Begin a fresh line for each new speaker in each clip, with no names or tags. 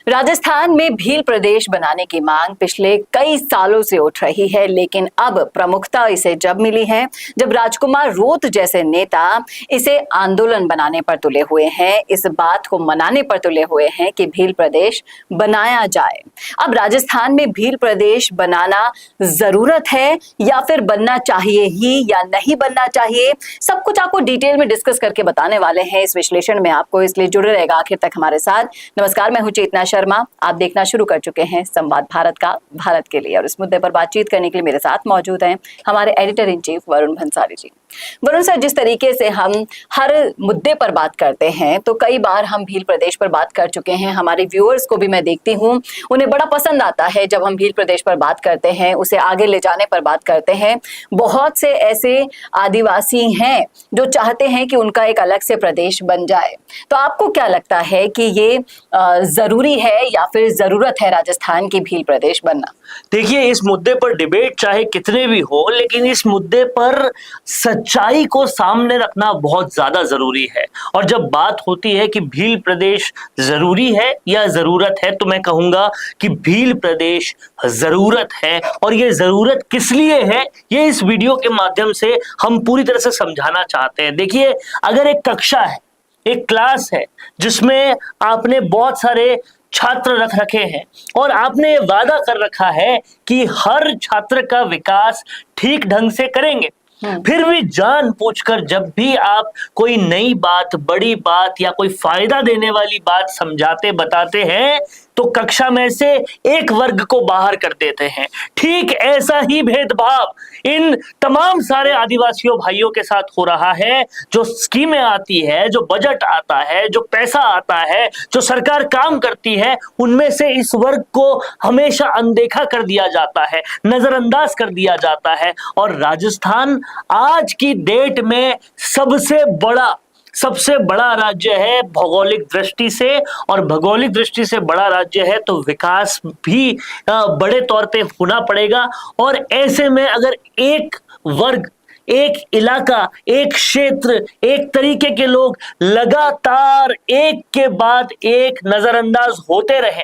राजस्थान में भील प्रदेश बनाने की मांग पिछले कई सालों से उठ रही है, लेकिन अब प्रमुखता इसे जब मिली है जब राजकुमार रोत जैसे नेता इसे आंदोलन बनाने पर तुले हुए हैं, इस बात को मनाने पर तुले हुए हैं कि भील प्रदेश बनाया जाए। अब राजस्थान में भील प्रदेश बनाना जरूरत है या फिर बनना चाहिए ही या नहीं बनना चाहिए, सब कुछ आपको डिटेल में डिस्कस करके बताने वाले हैं इस विश्लेषण में आपको, इसलिए जुड़े रहेगा आखिर तक हमारे साथ। नमस्कार, मैं हूं चेतना शर्मा। आप देखना शुरू कर चुके हैं संवाद भारत का, भारत के लिए, और इस मुद्दे पर बातचीत करने के लिए मेरे साथ मौजूद हैं हमारे editor in chief Varun Bhansali ji. Varun sir, जिस तरीके से हम हर मुद्दे पर बात करते हैं, तो कई बार हम भील प्रदेश पर बात कर चुके हैं। हमारे व्यूअर्स को भी मैं देखती हूँ, उन्हें बड़ा पसंद आता है जब हम भील प्रदेश पर बात करते हैं, उसे आगे ले जाने पर बात करते हैं। बहुत से ऐसे आदिवासी हैं जो चाहते हैं कि उनका एक अलग से प्रदेश बन जाए। तो आपको क्या लगता है कि ये जरूरी है या फिर जरूरत है राजस्थान की भील प्रदेश बनना?
देखिए, इस मुद्दे पर डिबेट चाहे कितने भी हो, लेकिन इस मुद्दे पर सच्चाई को सामने रखना बहुत ज्यादा जरूरी है। और जब बात होती है कि भील प्रदेश जरूरी है या जरूरत है, तो मैं कहूंगा कि भील प्रदेश जरूरत है। और ये जरूरत किस लिए है, ये इस वीडियो के माध्यम से हम पूरी तरह से समझाना चाहते हैं। देखिए, अगर एक कक्षा है, एक क्लास है जिसमें आपने बहुत सारे छात्र रख रखे हैं और आपने ये वादा कर रखा है कि हर छात्र का विकास ठीक ढंग से करेंगे, फिर भी जान पूछकर जब भी आप कोई नई बात, बड़ी बात या कोई फायदा देने वाली बात समझाते बताते हैं, तो कक्षा में से एक वर्ग को बाहर कर देते हैं। ठीक ऐसा ही भेदभाव इन तमाम सारे आदिवासियों भाइयों के साथ हो रहा है। जो स्कीमें आती है, जो बजट आता है, जो पैसा आता है, जो सरकार काम करती है, उनमें से इस वर्ग को हमेशा अनदेखा कर दिया जाता है, नजरअंदाज कर दिया जाता है। और राजस्थान आज की डेट में सबसे बड़ा राज्य है भौगोलिक दृष्टि से, और भौगोलिक दृष्टि से बड़ा राज्य है तो विकास भी बड़े तौर पे होना पड़ेगा। और ऐसे में अगर एक वर्ग, एक इलाका, एक क्षेत्र, एक तरीके के लोग लगातार एक के बाद एक नजरअंदाज होते रहे,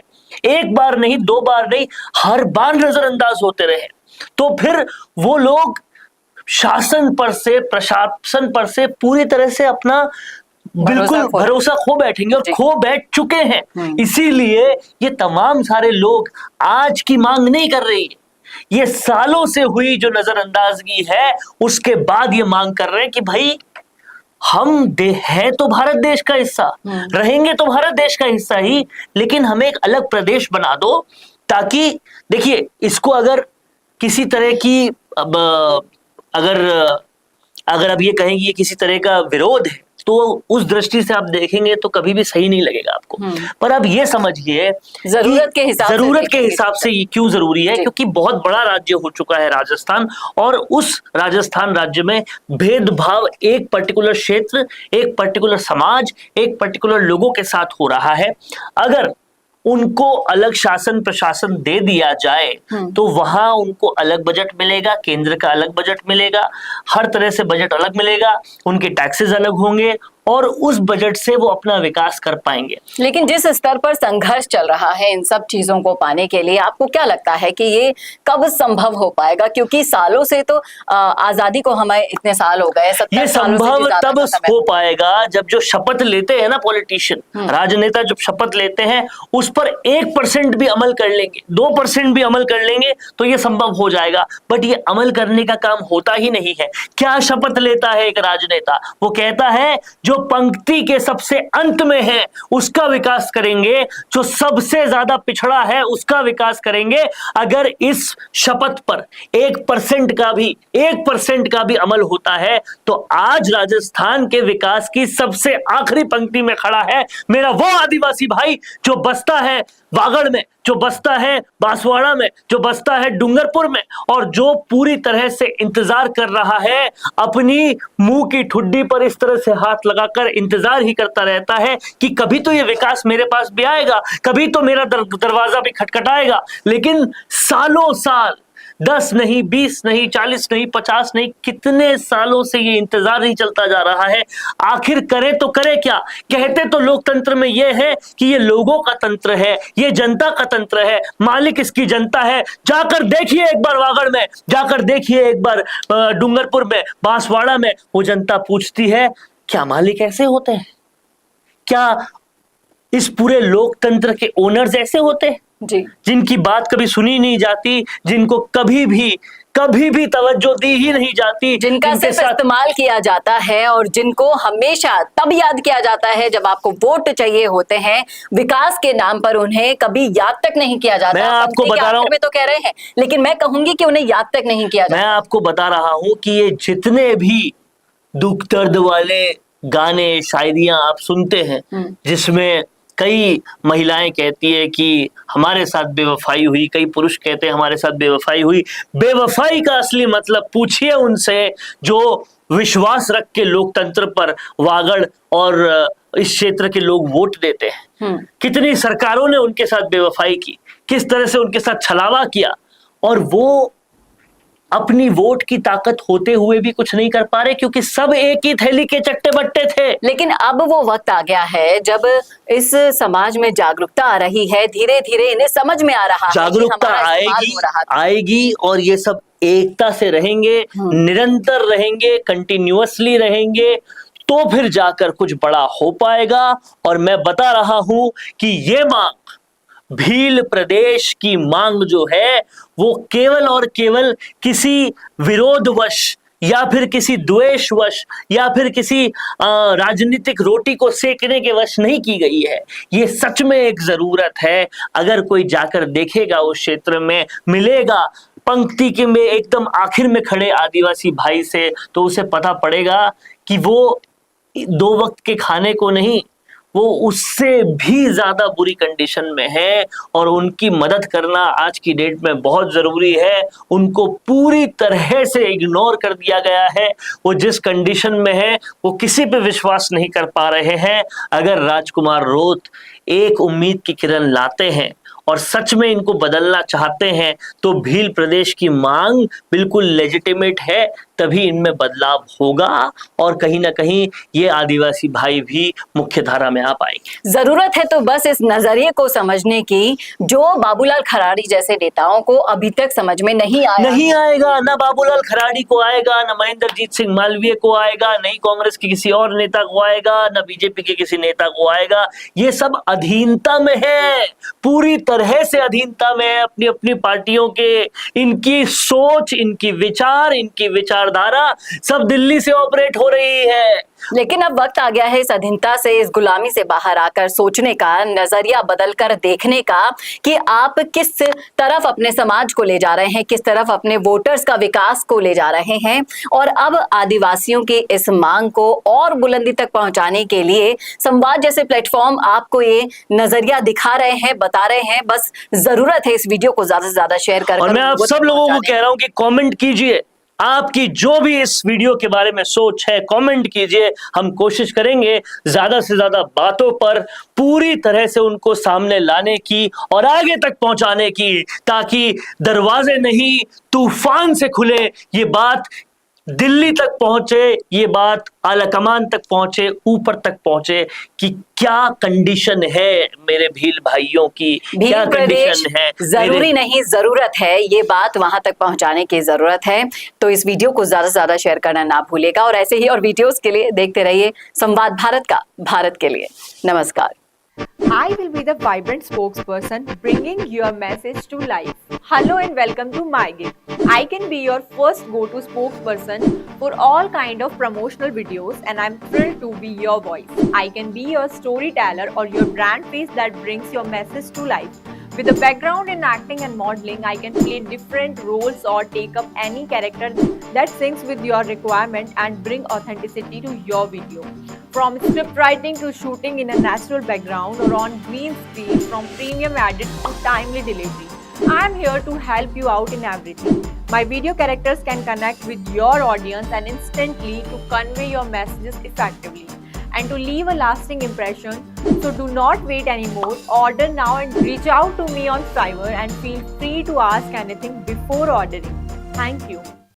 एक बार नहीं, दो बार नहीं, हर बार नजरअंदाज होते रहे, तो फिर वो लोग शासन पर से, प्रशासन पर से पूरी तरह से अपना बिल्कुल भरोसा खो बैठेंगे, और खो बैठ चुके हैं। इसीलिए ये तमाम सारे लोग आज की मांग नहीं कर रही है, ये सालों से हुई जो नजरअंदाजगी है उसके बाद ये मांग कर रहे हैं कि भाई हम हैं तो भारत देश का हिस्सा, रहेंगे तो भारत देश का हिस्सा ही, लेकिन हमें एक अलग प्रदेश बना दो, ताकि देखिए, इसको अगर किसी तरह की अगर अब ये कहें कि ये किसी तरह का विरोध है, तो उस दृष्टि से आप देखेंगे तो कभी भी सही नहीं लगेगा आपको। पर अब ये समझिए
जरूरत के हिसाब से
ये क्यों जरूरी है, क्योंकि बहुत बड़ा राज्य हो चुका है राजस्थान, और उस राजस्थान राज्य में भेदभाव एक पर्टिकुलर क्षेत्र, एक पर्टिकुलर समाज, एक पर्टिकुलर लोगों के साथ हो रहा है। अगर उनको अलग शासन प्रशासन दे दिया जाए तो वहां उनको अलग बजट मिलेगा, केंद्र का अलग बजट मिलेगा, हर तरह से बजट अलग मिलेगा, उनके टैक्सेस अलग होंगे, और उस बजट से वो अपना विकास कर पाएंगे।
लेकिन जिस स्तर पर संघर्ष चल रहा है इन सब चीजों को पाने के लिए, आपको क्या लगता है कि ये कब संभव हो पाएगा? क्योंकि सालों से तो आजादी को हमें इतने साल हो गए,
ये संभव तब हो पाएगा जब जो शपथ लेते हैं ना पॉलिटिशियन, राजनेता, जब शपथ लेते हैं उस पर 1% भी अमल कर लेंगे, 2% भी अमल कर लेंगे तो ये संभव हो जाएगा। बट ये अमल करने का काम होता ही नहीं है। क्या शपथ लेता है एक राजनेता? वो कहता है जो पंक्ति के सबसे अंत में है उसका विकास करेंगे, जो सबसे ज्यादा पिछड़ा है उसका विकास करेंगे। अगर इस शपथ पर 1% का भी अमल होता है तो आज राजस्थान के विकास की सबसे आखिरी पंक्ति में खड़ा है मेरा वो आदिवासी भाई जो बसता है वागड़ में, जो बसता है बांसवाड़ा में, जो बसता है डूंगरपुर में, और जो पूरी तरह से इंतजार कर रहा है, अपनी मुंह की ठुड्डी पर इस तरह से हाथ लगाकर इंतजार ही करता रहता है कि कभी तो ये विकास मेरे पास भी आएगा, कभी तो मेरा दरवाजा भी खटखटाएगा। लेकिन सालों साल 10 नहीं, 20 नहीं, 40 नहीं, 50 नहीं, कितने सालों से ये इंतजार नहीं चलता जा रहा है। आखिर करे तो करे क्या? कहते तो लोकतंत्र में ये है कि ये लोगों का तंत्र है, ये जनता का तंत्र है, मालिक इसकी जनता है। जाकर देखिए एक बार वागड़ में, जाकर देखिए एक बार डूंगरपुर में, बांसवाड़ा में, वो जनता पूछती है क्या मालिक ऐसे होते हैं? क्या इस पूरे लोकतंत्र के ओनर्स ऐसे होते हैं?
जी,
जिनकी बात कभी सुनी नहीं जाती, जिनको कभी भी तवज्जो दी ही नहीं जाती,
जिनका सिर्फ इस्तेमाल किया जाता है और जिनको हमेशा तब याद किया जाता है जब आपको वोट चाहिए होते हैं। विकास के नाम पर उन्हें कभी याद तक नहीं किया जाता।
मैं आपको बता रहा हूं,
में तो कह रहे हैं, लेकिन मैं कहूंगी कि उन्हें याद तक नहीं किया जाता।
मैं आपको बता रहा हूं कि ये जितने भी दुख दर्द वाले गाने, शायरियां आप सुनते हैं, जिसमें कई महिलाएं कहती है कि हमारे साथ बेवफाई हुई, कई पुरुष कहते हैं हमारे साथ बेवफाई हुई। बेवफाई का असली मतलब पूछिए उनसे जो विश्वास रख के लोकतंत्र पर वागड़ और इस क्षेत्र के लोग वोट देते हैं। कितनी सरकारों ने उनके साथ बेवफाई की, किस तरह से उनके साथ छलावा किया, और वो अपनी वोट की ताकत होते हुए भी कुछ नहीं कर पा रहे, क्योंकि सब एक ही थैली के चट्टे बट्टे थे।
लेकिन अब वो वक्त आ गया है जब इस समाज में जागरूकता आ रही है, धीरे धीरे इन्हें समझ में आ रहा है।
जागरूकता आएगी और ये सब एकता से रहेंगे, निरंतर रहेंगे, कंटिन्यूअसली रहेंगे, तो फिर जाकर कुछ बड़ा हो पाएगा। और मैं बता रहा हूं कि ये मांग, भील प्रदेश की मांग जो है, वो केवल और केवल किसी विरोधवश या फिर किसी द्वेषवश या फिर किसी राजनीतिक रोटी को सेकने के वश नहीं की गई है। ये सच में एक जरूरत है। अगर कोई जाकर देखेगा उस क्षेत्र में, मिलेगा पंक्ति के में एकदम आखिर में खड़े आदिवासी भाई से, तो उसे पता पड़ेगा कि वो 2 वक्त के खाने को नहीं, वो उससे भी ज्यादा बुरी कंडीशन में है, और उनकी मदद करना आज की डेट में बहुत जरूरी है। उनको पूरी तरह से इग्नोर कर दिया गया है। वो जिस कंडीशन में है वो किसी पे विश्वास नहीं कर पा रहे हैं। अगर राजकुमार रोत एक उम्मीद की किरण लाते हैं और सच में इनको बदलना चाहते हैं, तो भील प्रदेश की मांग बिल्कुल लेजिटिमेट है, तभी इनमें बदलाव होगा और कहीं ना कहीं ये आदिवासी भाई भी मुख्य धारा में आ पाएंगे।
जरूरत है तो बस इस नजरिए को समझने की जो बाबूलाल खराड़ी जैसे नेताओं को अभी तक समझ में नहीं
आएगा। ना बाबूलाल खराड़ी को आएगा, ना महेंद्रजीत सिंह मालवीय को आएगा, नहीं कांग्रेस के किसी और नेता को आएगा, ना बीजेपी के किसी नेता को आएगा। ये सब अधीनता में है, पूरी तरह से अधीनता में है अपनी अपनी पार्टियों के। इनकी सोच, इनकी विचारधारा सब दिल्ली से ऑपरेट हो रही है।
लेकिन अब वक्त आ गया है इस अधीनता से, इस गुलामी से बाहर आकर सोचने का, नजरिया बदलकर देखने का कि आप किस तरफ अपने समाज को ले जा रहे हैं, किस तरफ अपने वोटर्स का विकास को ले जा रहे हैं। और अब आदिवासियों की इस मांग को और बुलंदी तक पहुंचाने के लिए संवाद जैसे प्लेटफॉर्म आपको ये नजरिया दिखा रहे हैं, बता रहे हैं। बस जरूरत है इस वीडियो को ज्यादा से ज्यादा शेयर कर।
और मैं आप सब लोगों को कह रहा हूं कि कमेंट कीजिए, आपकी जो भी इस वीडियो के बारे में सोच है कमेंट कीजिए। हम कोशिश करेंगे ज्यादा से ज्यादा बातों पर पूरी तरह से उनको सामने लाने की और आगे तक पहुंचाने की, ताकि दरवाजे नहीं तूफान से खुले, ये बात दिल्ली तक पहुंचे, ये बात आलाकमान तक पहुंचे, ऊपर तक पहुंचे कि क्या कंडीशन है मेरे भील भाइयों की, क्या कंडीशन है।
जरूरी नहीं, जरूरत है, ये बात वहां तक पहुंचाने की जरूरत है। तो इस वीडियो को ज्यादा से ज्यादा शेयर करना ना भूलेगा और ऐसे ही और वीडियोस के लिए देखते रहिए संवाद भारत का, भारत के लिए। नमस्कार।
I will be the vibrant spokesperson bringing your message to life. Hello and welcome to MyGig. I can be your first go-to spokesperson for all kind of promotional videos and I'm thrilled to be your voice. I can be your storyteller or your brand face that brings your message to life. With a background in acting and modeling, I can play different roles or take up any character that syncs with your requirement and bring authenticity to your video. From script writing to shooting in a natural background or on green screen, from premium edits to timely delivery, I am here to help you out in everything. My video characters can connect with your audience and instantly to convey your messages effectively. and to leave a lasting impression. So do not wait anymore. Order now and reach out to me on Fiverr and feel free to ask anything before ordering. Thank you.